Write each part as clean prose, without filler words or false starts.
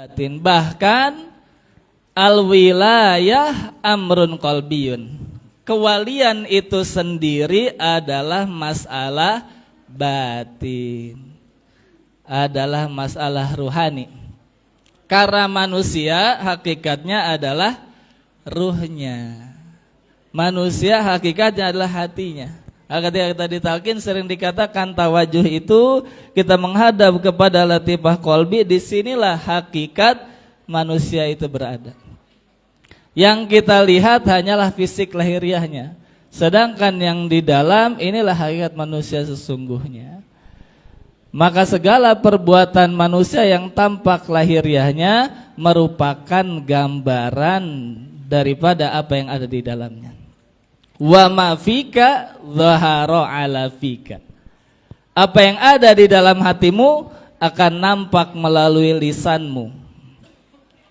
batin. Bahkan al-wilayah amrun qalbiyun. Kewalian itu sendiri adalah masalah batin. Adalah masalah ruhani. Karena manusia hakikatnya adalah ruhnya. Manusia hakikatnya adalah hatinya. Ketika kita ditalkin sering dikatakan tawajuh itu kita menghadap kepada latifah qalbi. Disinilah hakikat manusia itu berada. Yang kita lihat hanyalah fisik lahiriahnya. Sedangkan yang di dalam inilah hakikat manusia sesungguhnya. Maka segala perbuatan manusia yang tampak lahiriahnya merupakan gambaran daripada apa yang ada di dalamnya. Wa ma fika dhahara ala fika. Apa yang ada di dalam hatimu akan nampak melalui lisanmu.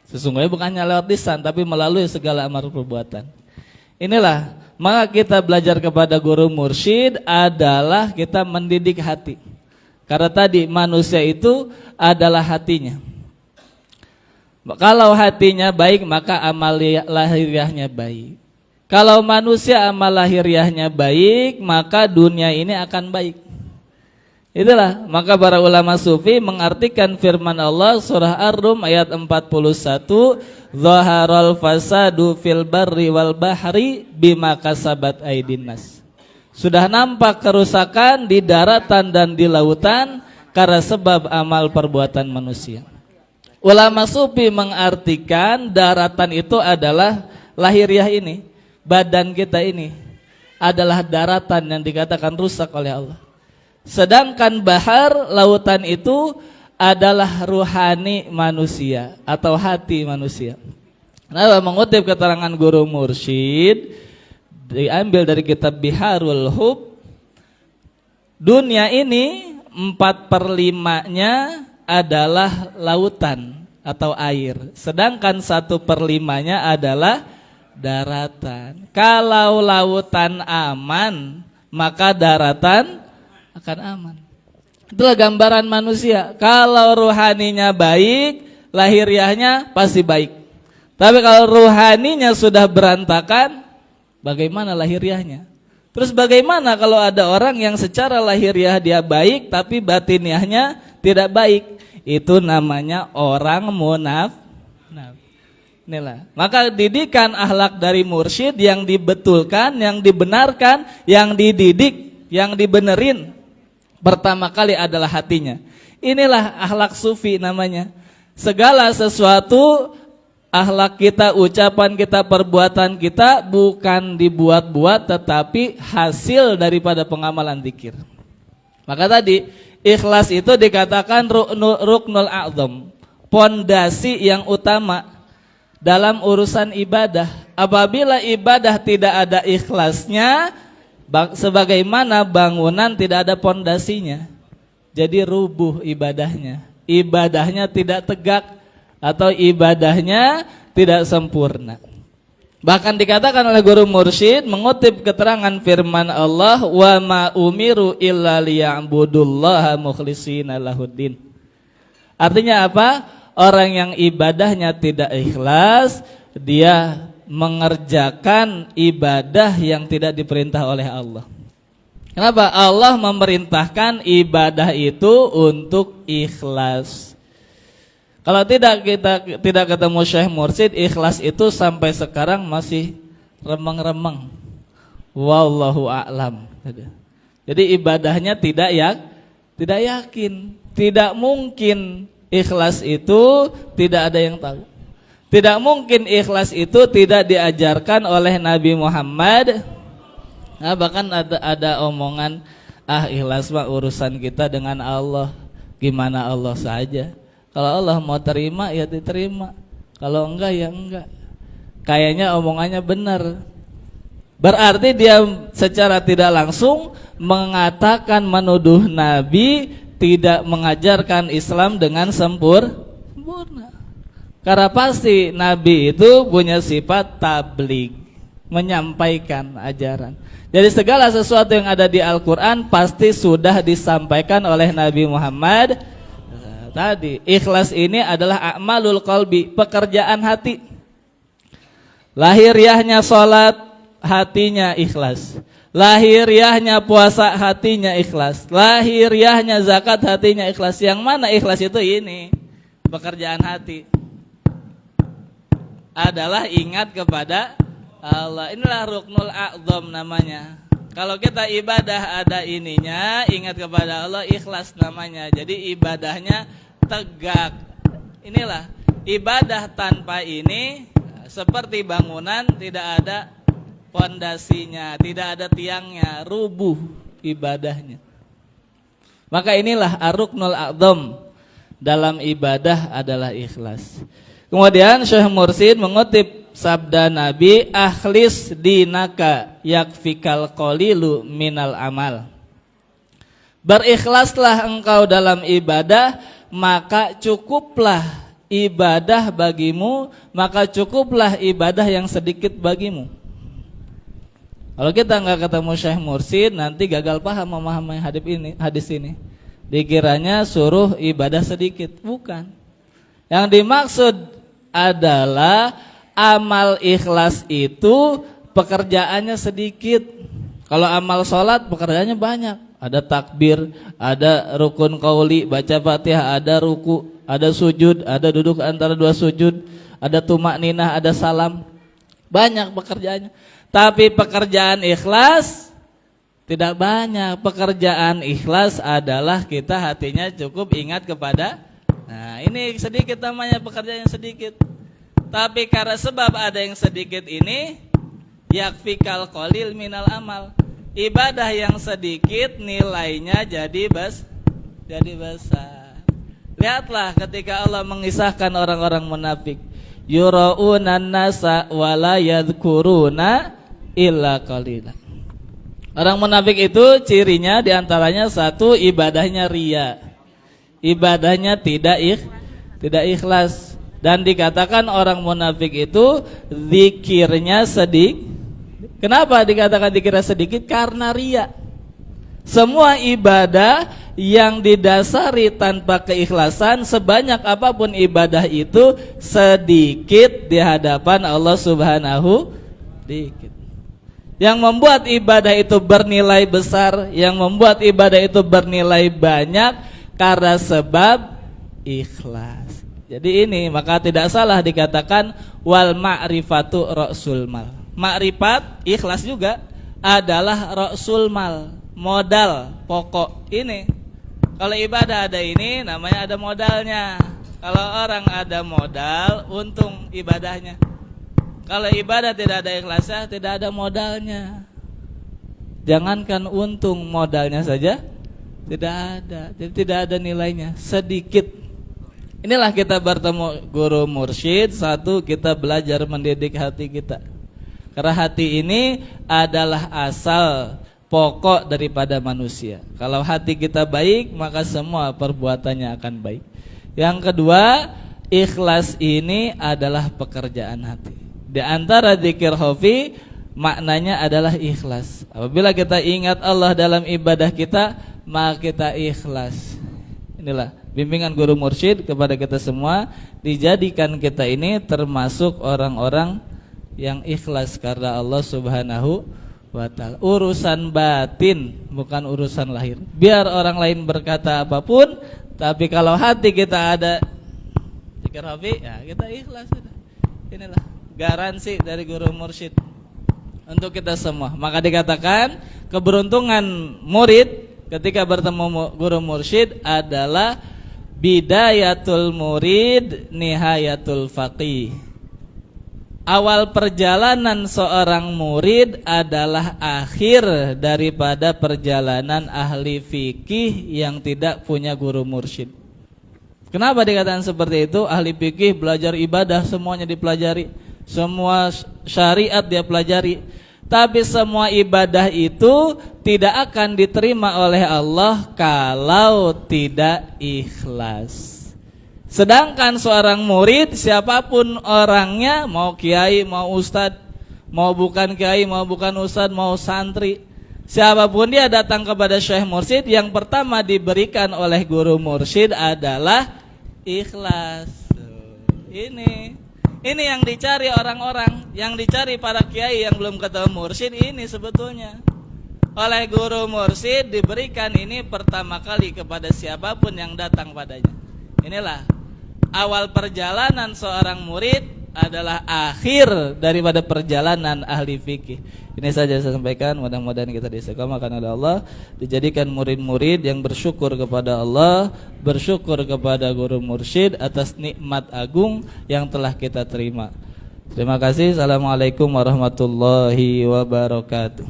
Sesungguhnya bukannya lewat lisan, tapi melalui segala amal perbuatan. Inilah, maka kita belajar kepada guru mursyid adalah kita mendidik hati. Karena tadi manusia itu adalah hatinya. Kalau hatinya baik, maka amal lahiriahnya baik. Kalau manusia amal lahiriahnya baik, maka dunia ini akan baik. Itulah, maka para ulama sufi mengartikan firman Allah surah Ar-Rum ayat 41, Zaharal fasadu fil barri wal bahri bima kasabat aydin nas. Sudah nampak kerusakan di daratan dan di lautan karena sebab amal perbuatan manusia. Ulama sufi mengartikan daratan itu adalah lahiriah ini, badan kita ini adalah daratan yang dikatakan rusak oleh Allah. Sedangkan bahar, lautan itu adalah ruhani manusia atau hati manusia. Nah, mengutip keterangan guru mursyid diambil dari kitab Biharul Hub, dunia ini 4/5-nya adalah lautan atau air, sedangkan 1/5-nya adalah daratan. Kalau lautan aman, maka daratan akan aman. Itulah gambaran manusia. Kalau ruhaninya baik, lahiriahnya pasti baik. Tapi kalau ruhaninya sudah berantakan, bagaimana lahiriahnya? Terus bagaimana kalau ada orang yang secara lahiriah dia baik, tapi batiniahnya tidak baik? Itu namanya orang munafik. Inilah. Maka didikan akhlak dari mursyid yang dibetulkan, yang dibenarkan, yang dididik, yang dibenerin, pertama kali adalah hatinya. Inilah akhlak sufi namanya. Segala sesuatu, akhlak kita, ucapan kita, perbuatan kita bukan dibuat-buat, tetapi hasil daripada pengamalan zikir. Maka tadi ikhlas itu dikatakan ruknul a'zam, pondasi yang utama dalam urusan ibadah. Apabila ibadah tidak ada ikhlasnya, sebagaimana bangunan tidak ada pondasinya, jadi rubuh ibadahnya. Ibadahnya tidak tegak atau ibadahnya tidak sempurna. Bahkan dikatakan oleh guru mursyid mengutip keterangan firman Allah, wa ma umiru illa liya'budullaha mukhlishina lahuddin. Artinya apa? Orang yang ibadahnya tidak ikhlas, dia mengerjakan ibadah yang tidak diperintah oleh Allah. Kenapa? Allah memerintahkan ibadah itu untuk ikhlas. Kalau kita tidak ketemu Syekh Mursyid, ikhlas itu sampai sekarang masih remeng-remeng. Wallahu a'lam. Jadi ibadahnya tidak yakin. Tidak mungkin ikhlas itu tidak ada yang tahu. Tidak mungkin ikhlas itu tidak diajarkan oleh Nabi Muhammad. Nah, bahkan ada omongan, ikhlas mah urusan kita dengan Allah. Gimana Allah saja. Kalau Allah mau terima ya diterima. Kalau enggak ya enggak. Kayaknya omongannya benar. Berarti dia secara tidak langsung mengatakan, menuduh Nabi tidak mengajarkan Islam dengan sempurna. Karena pasti Nabi itu punya sifat tabligh, menyampaikan ajaran. Jadi segala sesuatu yang ada di Al-Quran pasti sudah disampaikan oleh Nabi Muhammad. tadi ikhlas ini adalah a'malul qalbi, pekerjaan hati. Lahiriahnya sholat, hatinya ikhlas. Lahiriahnya puasa, hatinya ikhlas. Lahiriahnya zakat, hatinya ikhlas. Yang mana ikhlas itu ini? Pekerjaan hati adalah ingat kepada Allah. Inilah ruknul a'dzam namanya. Kalau kita ibadah ada ininya, ingat kepada Allah, ikhlas namanya. Jadi ibadahnya tegak. Inilah ibadah tanpa ini seperti bangunan tidak ada pondasinya, tidak ada tiangnya, rubuh ibadahnya. Maka inilah ar-ruknul a'dzam dalam ibadah adalah ikhlas. Kemudian Syekh Mursyid mengutip sabda Nabi, akhlis dinaka yakfikal qalilu minal amal. Berikhlaslah engkau dalam ibadah, maka cukuplah ibadah bagimu, maka cukuplah ibadah yang sedikit bagimu. Kalau kita nggak ketemu Syekh Mursyid, nanti gagal paham memahami hadis ini. Dikiranya suruh ibadah sedikit, bukan. Yang dimaksud adalah amal ikhlas itu pekerjaannya sedikit. Kalau amal sholat pekerjaannya banyak. Ada takbir, ada rukun qauli, baca Fatihah, ada ruku, ada sujud, ada duduk antara dua sujud, ada tumak ninah, ada salam. Banyak pekerjaannya. Tapi pekerjaan ikhlas tidak banyak. Pekerjaan ikhlas adalah kita hatinya cukup ingat kepada, nah ini sedikit namanya pekerjaan yang sedikit. Tapi karena sebab ada yang sedikit ini, yakfikal qalil minal amal. Ibadah yang sedikit nilainya jadi besar. Lihatlah ketika Allah mengisahkan orang-orang munafik, yuraunan nasa wala yadhkuruna illa qalila. Orang munafik itu cirinya diantaranya satu, ibadahnya riya, ibadahnya tidak ikhlas. Dan dikatakan orang munafik itu zikirnya sedikit. Kenapa dikatakan zikirnya sedikit? Karena riya. Semua ibadah yang didasari tanpa keikhlasan, sebanyak apapun ibadah itu sedikit di hadapan Allah Subhanahu dikit. Yang membuat ibadah itu bernilai besar, yang membuat ibadah itu bernilai banyak karena sebab ikhlas. Jadi ini maka tidak salah dikatakan wal ma'rifatu ra'sul mal. Makrifat ikhlas juga adalah ra'sul mal, modal pokok ini. Kalau ibadah ada ini namanya ada modalnya. Kalau orang ada modal, untung ibadahnya. Kalau ibadah tidak ada ikhlasnya, tidak ada modalnya. Jangankan untung, modalnya saja tidak ada. Jadi tidak ada nilainya, sedikit. Inilah kita bertemu guru mursyid, satu kita belajar mendidik hati kita. Karena hati ini adalah asal pokok daripada manusia. Kalau hati kita baik, maka semua perbuatannya akan baik. Yang kedua, ikhlas ini adalah pekerjaan hati. Di antara zikir khafi maknanya adalah ikhlas. Apabila kita ingat Allah dalam ibadah kita, maka kita ikhlas. Inilah bimbingan guru mursyid kepada kita semua, dijadikan kita ini termasuk orang-orang yang ikhlas karena Allah Subhanahu wa ta'ala. Urusan batin bukan urusan lahir. Biar orang lain berkata apapun, tapi kalau hati kita ada zikir khafi, ya kita ikhlas. Inilah garansi dari guru mursyid untuk kita semua. Maka dikatakan keberuntungan murid ketika bertemu guru mursyid adalah bidayatul murid nihayatul faqih. Awal perjalanan seorang murid adalah akhir daripada perjalanan ahli fikih yang tidak punya guru mursyid. Kenapa dikatakan seperti itu? Ahli fikih belajar ibadah semuanya dipelajari, semua syariat dia pelajari, tapi semua ibadah itu tidak akan diterima oleh Allah kalau tidak ikhlas. Sedangkan seorang murid, siapapun orangnya, mau kiai, mau ustad, mau bukan kiai, mau bukan ustad, mau santri, siapapun dia datang kepada Syekh Mursyid, yang pertama diberikan oleh guru mursyid adalah ikhlas. Ini yang dicari orang-orang, yang dicari para kiai yang belum ketemu mursyid ini sebetulnya. Oleh guru mursyid diberikan ini pertama kali kepada siapapun yang datang padanya. Inilah awal perjalanan seorang murid adalah akhir daripada perjalanan ahli fikih. Ini saja saya sampaikan, mudah-mudahan kita diistiqomahkan oleh Allah, dijadikan murid-murid yang bersyukur kepada Allah, bersyukur kepada guru mursyid atas nikmat agung yang telah kita terima. Terima kasih. Assalamualaikum warahmatullahi wabarakatuh.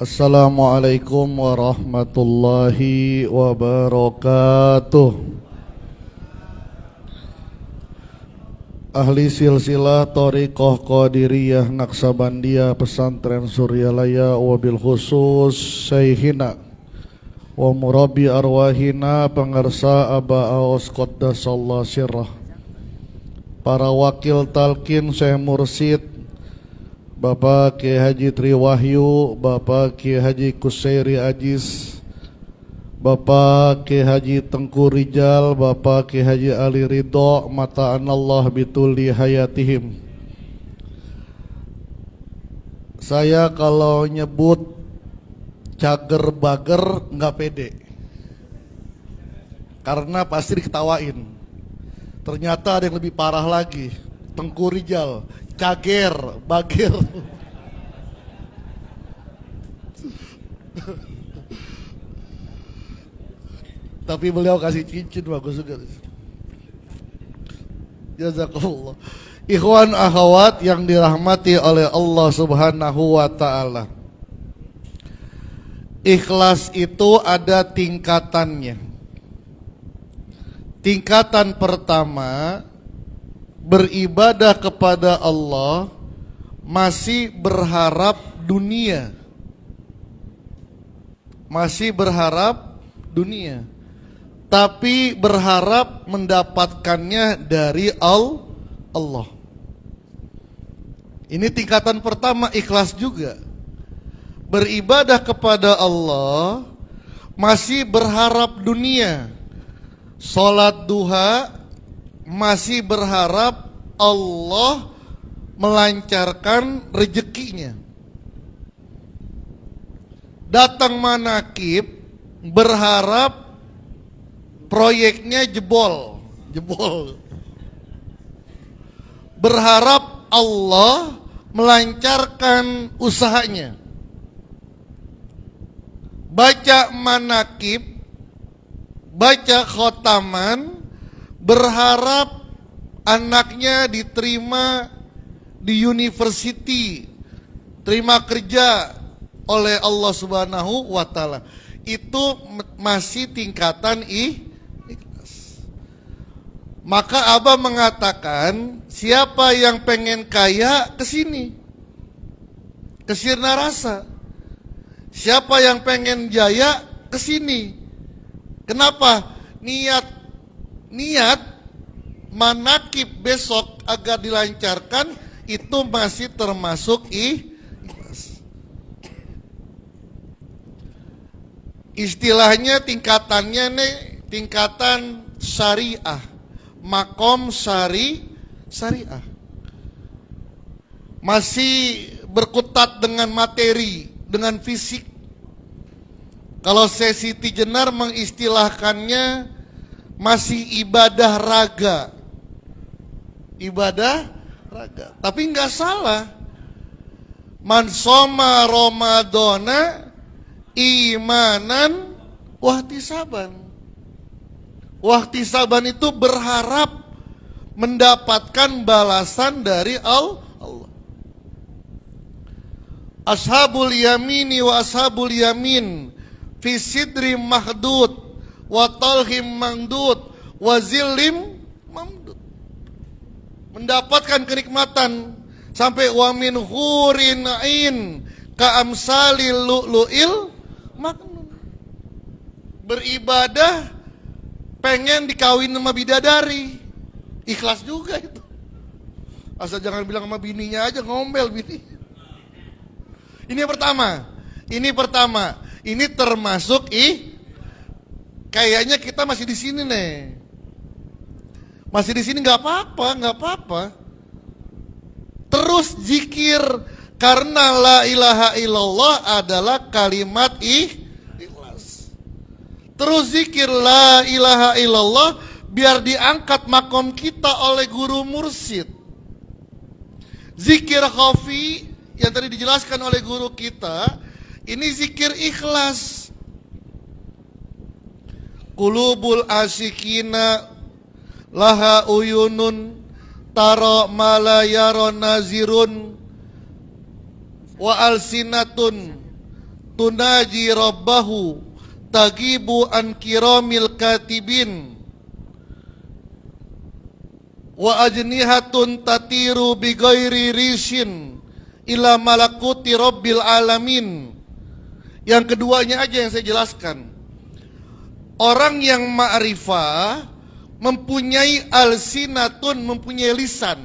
Assalamualaikum warahmatullahi wabarakatuh. Ahli silsilah Thariqah Qadiriyah Naksabandiyah Pesantren Suryalaya, wabil khusus Syekhina wa murabbi arwahina pengarsa Aba Aos Qaddasallahu sirrah, para wakil talqin Syekh Mursyid Bapak Kiai Haji Triwahyu, Bapak Kiai Haji Kusairi Ajis, Bapak Kiai Haji Tengku Rijal, Bapak Kiai Haji Ali Ridho, mata'anallah bituli hayatihim. Saya kalau nyebut cager bager nggak pede, karena pasti diketawain. Ternyata ada yang lebih parah lagi, Tengku Rijal, cager, bager. Tapi beliau kasih cincin, bagus juga. Jazakallah. Ikhwan akhwat yang dirahmati oleh Allah Subhanahu wa taala. Ikhlas itu ada tingkatannya. Tingkatan pertama, beribadah kepada Allah masih berharap dunia. Masih berharap dunia, tapi berharap mendapatkannya dari Allah. Ini tingkatan pertama, ikhlas juga. Beribadah kepada Allah masih berharap dunia. Salat duha masih berharap Allah melancarkan rezekinya. Datang manakib berharap proyeknya jebol. Berharap Allah melancarkan usahanya. Baca manakib, baca khotaman, berharap anaknya diterima di university, terima kerja oleh Allah Subhanahu wa taala. Itu masih tingkatan ikhlas. Maka Abah mengatakan, siapa yang pengen kaya kesini, ke Sirna Rasa. Siapa yang pengen jaya kesini. Kenapa? Niat manakib besok agar dilancarkan itu masih termasuk ikhlas. Istilahnya tingkatannya nih, tingkatan syariah, makom syariah. Masih berkutat dengan materi, dengan fisik. Kalau Siti Jenar mengistilahkannya masih ibadah raga. Ibadah raga. Tapi nggak salah. Man soma Ramadana imanan wahtisaban. Wahtisaban itu berharap mendapatkan balasan dari Allah. Ashabul yamini wa ashabul yamin fi sidri mahdud wa talhim mangdud wa zillim mamdud. Mendapatkan kenikmatan sampai wa min hurin ain ka amsalil lu'lu'il maknun. Beribadah pengen dikawin sama bidadari, ikhlas juga itu. Asal jangan bilang sama bininya aja, ngomel bini. Ini yang pertama. Ini termasuk kayaknya kita masih di sini nih. Masih di sini nggak apa-apa. Terus zikir karena la ilaha illallah adalah kalimat ikhlas. Terus zikir la ilaha illallah biar diangkat makom kita oleh guru mursyid. Zikir khafi yang tadi dijelaskan oleh guru kita, ini zikir ikhlas. Qulubul asyikina laha uyunun tara mala yara nazirun wa alsinatun tunaji rabbahu tagibu an kiramil katibin wa ajnihatun tatiru bighairi rishin ila malakuti rabbil alamin. Yang keduanya aja yang saya jelaskan. Orang yang ma'rifah mempunyai alsinatun, mempunyai lisan.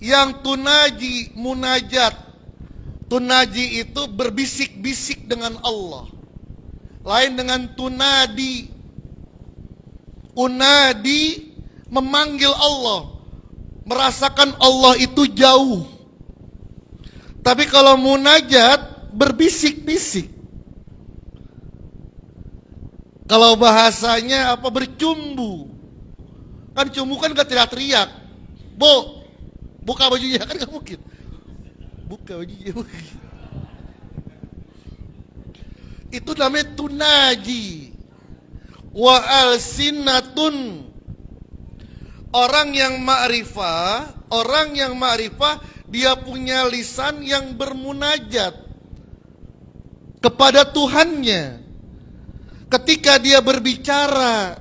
Yang tunaji, munajat. Tunaji itu berbisik-bisik dengan Allah. Lain dengan tunadi. Unadi memanggil Allah, merasakan Allah itu jauh. Tapi kalau munajat berbisik-bisik. Kalau bahasanya apa, bercumbu. Kan cumbu kan gak teriak-teriak. Bo, buka bajunya, kan gak mungkin. Buka bajunya. Itu namanya tunaji. Wa alsinatun. Orang yang ma'rifah dia punya lisan yang bermunajat kepada Tuhannya. Ketika dia berbicara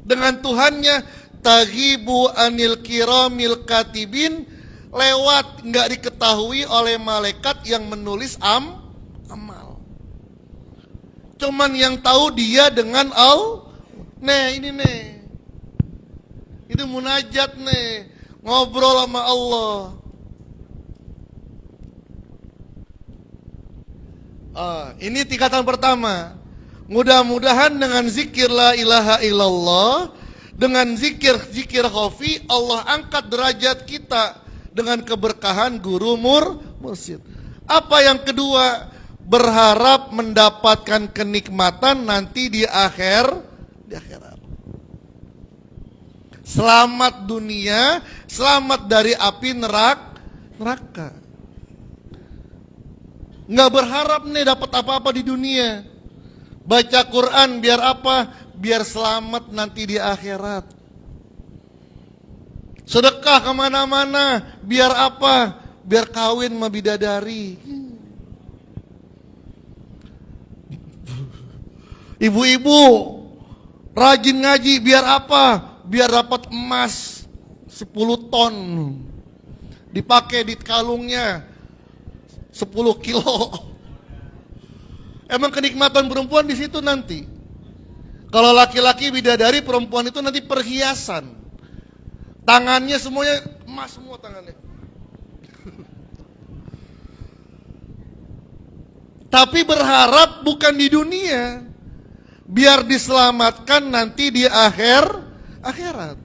dengan Tuhannya, taghibu anil kiramil katibin, lewat, nggak diketahui oleh malaikat yang menulis amal. Cuman yang tahu dia dengan ini itu munajat nih, ngobrol sama Allah. Ini tingkatan pertama. Mudah-mudahan dengan zikir la ilaha illallah, dengan zikir khafi, Allah angkat derajat kita dengan keberkahan guru mursyid. Apa yang kedua? Berharap mendapatkan kenikmatan nanti di akhirat. Selamat dunia, selamat dari api neraka. Nggak berharap nih dapat apa-apa di dunia. Baca Quran biar apa? Biar selamat nanti di akhirat. Sedekah kemana-mana biar apa? Biar kawin sama bidadari. Ibu-ibu rajin ngaji biar apa? Biar dapat emas 10 ton. Dipakai di kalungnya 10 kilo. Emang kenikmatan perempuan di situ nanti. Kalau laki-laki bidadari, perempuan itu nanti perhiasan. Tangannya semuanya emas semua tangannya. Tapi berharap bukan di dunia, biar diselamatkan nanti di akhirat.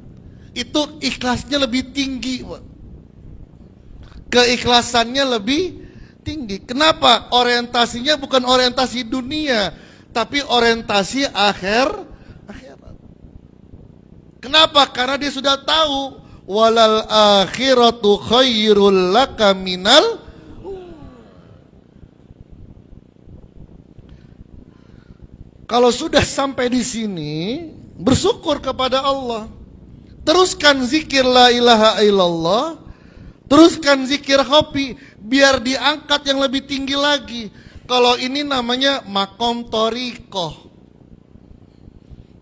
Itu ikhlasnya lebih tinggi, Pak. Keikhlasannya lebih tinggi. Kenapa? Orientasinya bukan orientasi dunia, tapi orientasi akhirat. Kenapa? Karena dia sudah tahu walal akhiratu khairul laka minal. Kalau sudah sampai di sini, bersyukur kepada Allah. Teruskan zikir la ilaha illallah. Teruskan zikir khafi biar diangkat yang lebih tinggi lagi. Kalau ini namanya makom torikoh.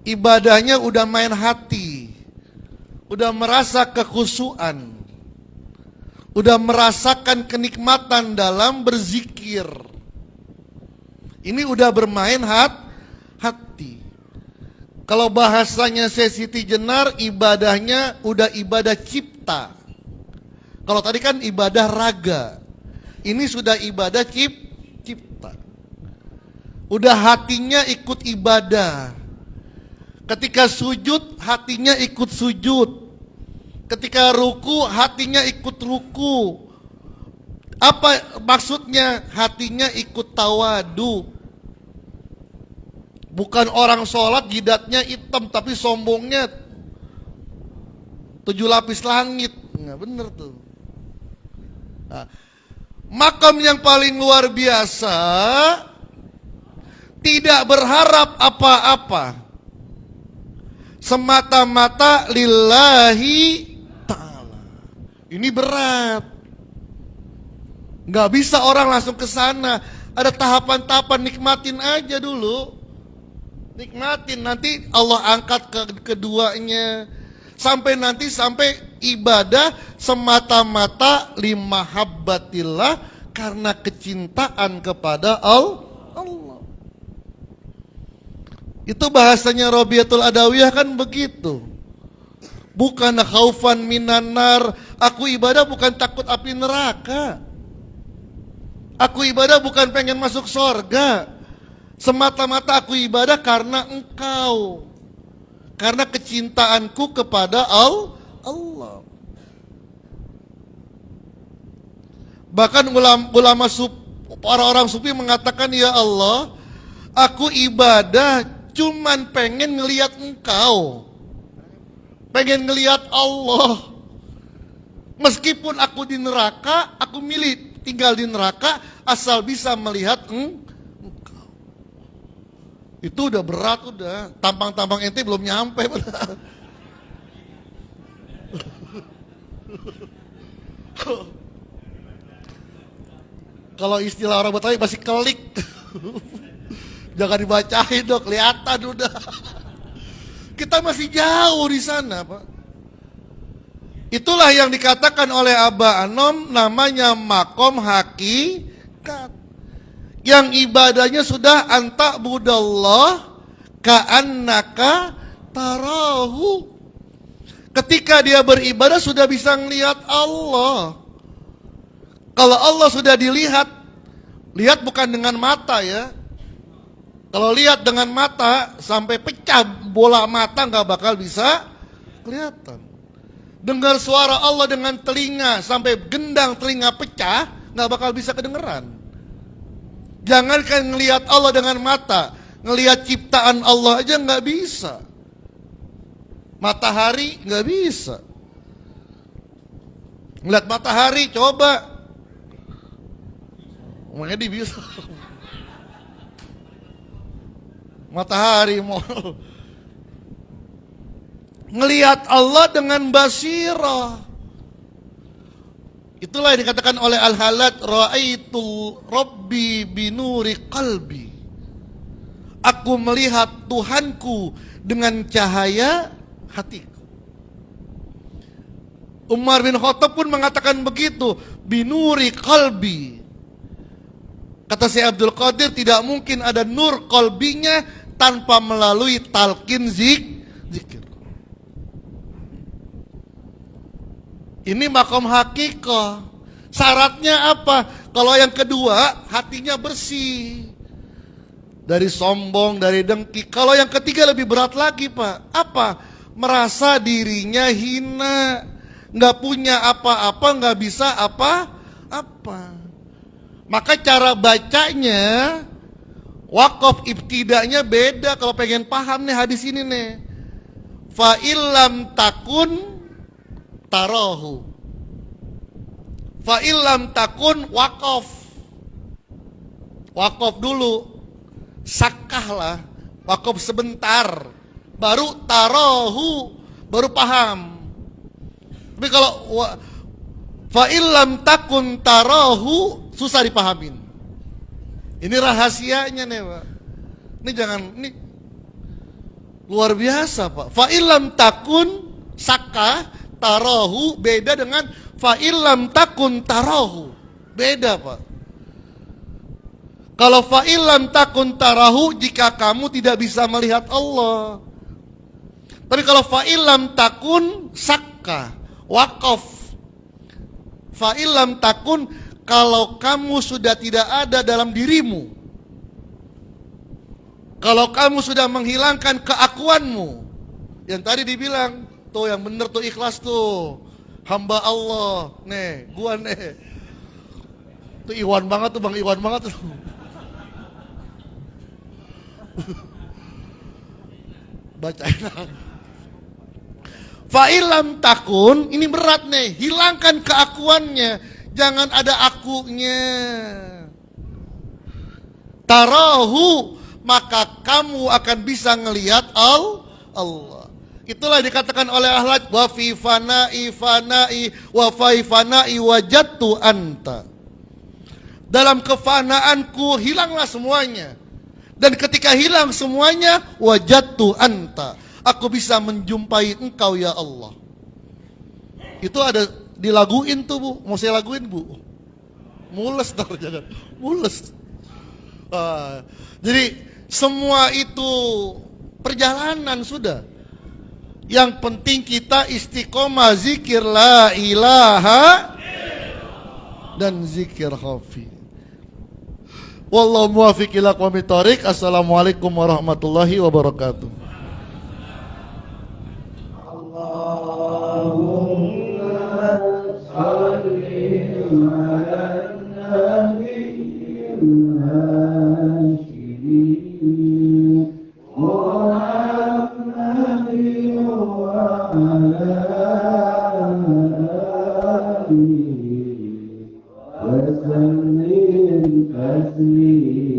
Ibadahnya udah main hati, udah merasa kekhusyuan, udah merasakan kenikmatan dalam berzikir. Ini udah bermain hati. Kalau bahasanya Siti Jenar, ibadahnya udah ibadah cipta. Kalau tadi kan ibadah raga, ini sudah ibadah cipta. Udah hatinya ikut ibadah. Ketika sujud, hatinya ikut sujud. Ketika ruku, hatinya ikut ruku. Apa maksudnya? Hatinya ikut tawadu. Bukan orang sholat jidatnya hitam, tapi sombongnya 7 lapis langit. Nggak bener tuh. Nah, makam yang paling luar biasa, tidak berharap apa-apa, semata-mata lillahi ta'ala. Ini berat. Nggak bisa orang langsung ke sana. Ada tahapan-tahapan, nikmatin aja dulu. Nikmatin, nanti Allah angkat keduanya. Sampai ibadah semata-mata limahabbatillah, karena kecintaan kepada Allah. Itu bahasanya Robiatul Adawiyah kan begitu. Bukan khaufan minan nar. Aku ibadah bukan takut api neraka. Aku ibadah bukan pengen masuk surga. Semata-mata aku ibadah karena Engkau. Karena kecintaanku kepada Allah. Bahkan ulama orang sufi mengatakan, ya Allah, aku ibadah cuman pengen ngelihat Engkau, pengen ngelihat Allah. Meskipun aku di neraka, aku milih tinggal di neraka asal bisa melihat Engkau. Itu udah berat, udah. Tampang-tampang ente belum nyampe. Kalau istilah orang Betawi masih kelik. Jangan dibacain dong, kelihatan udah. Kita masih jauh di sana, Pak. Itulah yang dikatakan oleh Aba Anom, namanya makom hakikat. Yang ibadahnya sudah anta budallah ka'annaka tarahu. Ketika dia beribadah sudah bisa melihat Allah. Kalau Allah sudah dilihat, lihat bukan dengan mata ya. Kalau lihat dengan mata sampai pecah bola mata nggak bakal bisa kelihatan. Dengar suara Allah dengan telinga sampai gendang telinga pecah nggak bakal bisa kedengeran. Jangankan ngelihat Allah dengan mata, ngelihat ciptaan Allah aja nggak bisa. Matahari nggak bisa. Ngelihat matahari coba. Umumnya dia bisa. Matahari mau ngelihat Allah dengan basirah. Itulah yang dikatakan oleh Al-Halat, ra'aitu rabbi binuri qalbi. Aku melihat Tuhanku dengan cahaya hatiku. Umar bin Khattab pun mengatakan begitu, binuri qalbi. Kata Syekh Abdul Qadir, tidak mungkin ada nur qalbinya tanpa melalui talqin zikir. Ini makom hakikah. Syaratnya apa? Kalau yang kedua, hatinya bersih dari sombong, dari dengki. Kalau yang ketiga lebih berat lagi, Pak. Apa? Merasa dirinya hina, nggak punya apa-apa, nggak bisa apa-apa. Maka cara bacanya, wakaf ibtidanya beda. Kalau pengen paham nih hadis ini nih, fa illam takun tarahu, fa illam takun wakaf. Wakaf dulu, sakahlah, wakaf sebentar, baru tarahu, baru paham. Tapi kalau Fa illam takun tarahu, susah dipahamin. Ini rahasianya nih, Pak. Ini jangan, ini luar biasa, Pak. Fa illam takun saka tarahu beda dengan fa illam takun tarahu. Beda, Pak. Kalau fa illam takun tarahu, jika kamu tidak bisa melihat Allah. Tapi kalau fa illam takun saka waqaf. Fa illam takun, kalau kamu sudah tidak ada dalam dirimu, kalau kamu sudah menghilangkan keakuanmu, yang tadi dibilang tuh yang bener tuh ikhlas tuh, hamba Allah, nih gua nih, tuh Iwan banget tuh, Bang Iwan banget tuh. Bacain. Fa'ilam takun, ini berat nih, hilangkan keakuannya, jangan ada akunya. Tarahu, maka kamu akan bisa ngelihat Allah. Itulah dikatakan oleh ahlat, wa fi fana'i wa fi fana'i wajadtu anta. Dalam kefanaanku hilanglah semuanya, dan ketika hilang semuanya, wajadtu anta, aku bisa menjumpai engkau ya Allah. Itu ada dilaguin tuh, Bu. Mau saya laguin, Bu? Mules tar, jangan. Mules. Jadi semua itu perjalanan sudah. Yang penting kita istiqomah zikir la ilaha dan zikir khafi. Wallahu muwaffiq ila aqwamit thoriq. Assalamualaikum warahmatullahi wabarakatuh. وسلم تسليما